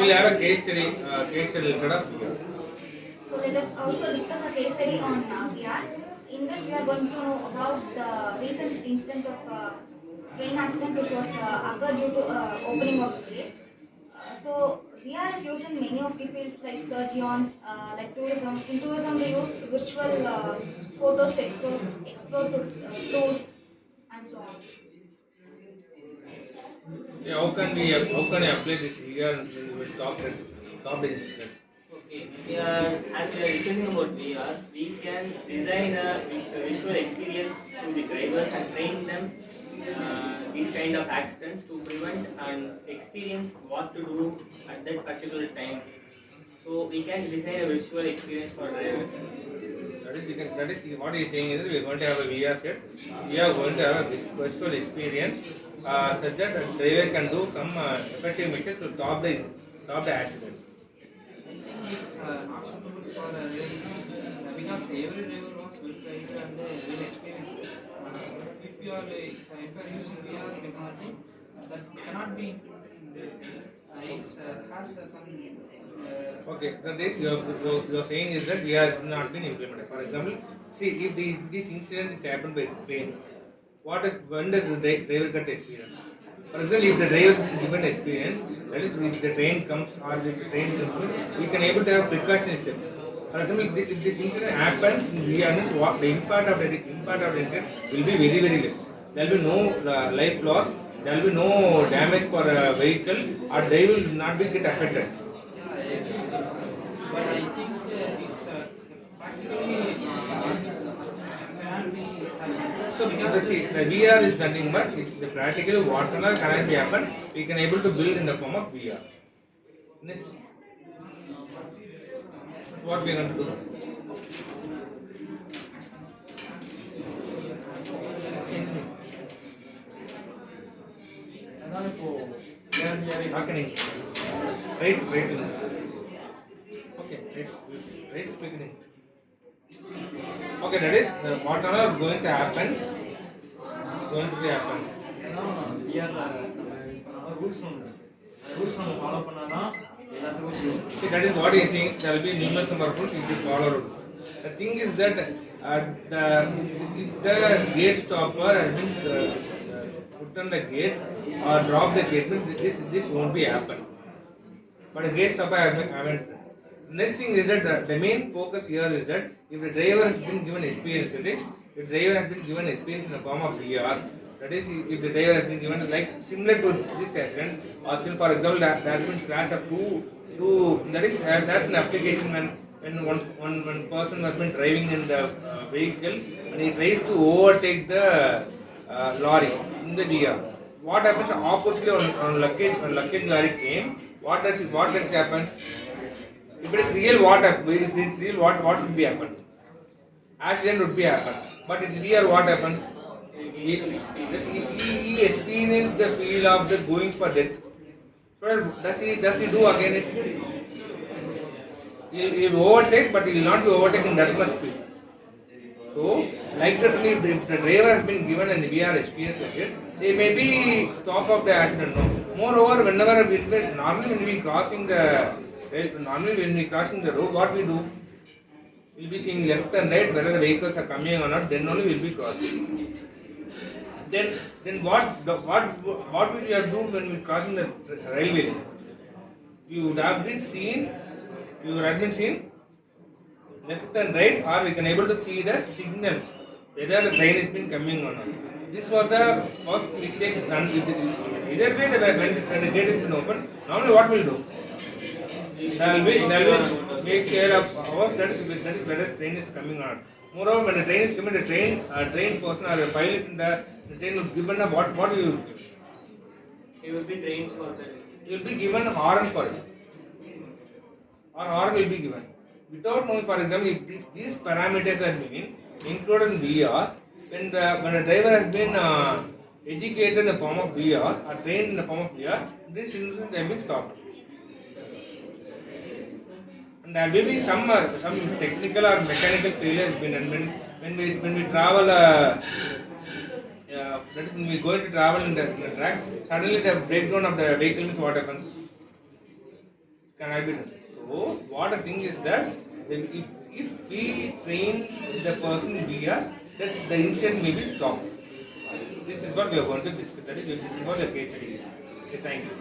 will have a case study related of VR. So let us also discuss a case study on VR. In this, we are going to know about the recent incident of train accident which was occurred due to opening of gates. So VR is used in many of the fields like surgeons, like tourism. In tourism, they use virtual photos to explore tours and so on. Yeah, how can I apply this VR when we stop the incident? Okay, as we are discussing about VR, we can design a visual experience to the drivers and train them these kind of accidents to prevent and experience what to do at that particular time. So we can design a visual experience for drivers. That is what he is saying is that we are going to have a VR set. We are going to have a virtual experience such that the driver can do some effective measures to stop the accident. It's not suitable for real because every driver wants good driver and real experience. If you are using VR technology, that cannot be implemented in real. It has some. Okay, that is you are saying is that VR has not been implemented. For example, see if this incident is happened by train, when does the driver get experience? For example, if the driver is given experience, that is if the train comes or if the train comes, we can able to have precautionary steps. For example, if this incident happens in VR, means what the impact of the incident will be very very less. There will be no life loss. There will be no damage for a vehicle, or they will not be get affected. Yeah, I agree with this point. But I think it's practically cannot be happened. So because see, the VR is nothing but the practical whatever can be happen, we can able to build in the form of VR. Next, what we are going to do? Anything. Marketing. Right. Okay, right speaking. Okay, that is whatever going to happen. Going to be happen. Rules நம்ம follow பண்ணாதான் எல்லாத்துக்கும் சேரும். See, that is what he is saying. There will be numerous number of rules if you follow rules. The thing is that if the gate stopper has been put on the gate or drop the gate, this won't be happen. But the gate stopper haven't. Next thing is that the main focus here is that if the driver has been given experience, that is, if the driver has been given experience in the form of VR, that is, if the driver has been given like similar to this accident, or still for example, there has been crash of two that is that's an application when one person has been driving in the vehicle and he tries to overtake the lorry in the VR. What happens oppositely on luggage lorry came? What does happens? If it is real, if it is real, what would be happen? Accident would be happen. But in VR, what happens? He experienced the feel of the going for death. So does he do again it? He will overtake, but he will not be overtaken that much speed. So, like that, if the driver has been given an VR experience like it, they may be stop of the accident. No. Moreover, normally when we crossing the road, what we do? We'll be seeing left and right whether the vehicles are coming or not. Then only we'll be crossing. Then what will you do when we crossing the railway? You would have been seen left and right, or we can able to see the signal whether the train has been coming or not. This was the first mistake done with either way. When the gate has been opened, normally what we'll do? There will make care of ours that is whether the train is coming or not. Moreover, when the train is coming, the train person or the pilot in the train will given a what you will give? He will be trained for that. You will be given a horn for it. Or horn will be given. Without knowing, for example, if these parameters are being included in VR, when the driver has been educated in the form of VR or trained in the form of VR, this incident has been stopped. And there will be some technical or mechanical failures when we travel. That is when we going to travel in the track. Suddenly the breakdown of the vehicle means what happens? cannot be done. So what I think is that if we train the person in VR, that the incident may be stopped. This is what we are going to discuss. That is, this is what the case study is. Okay, thank you.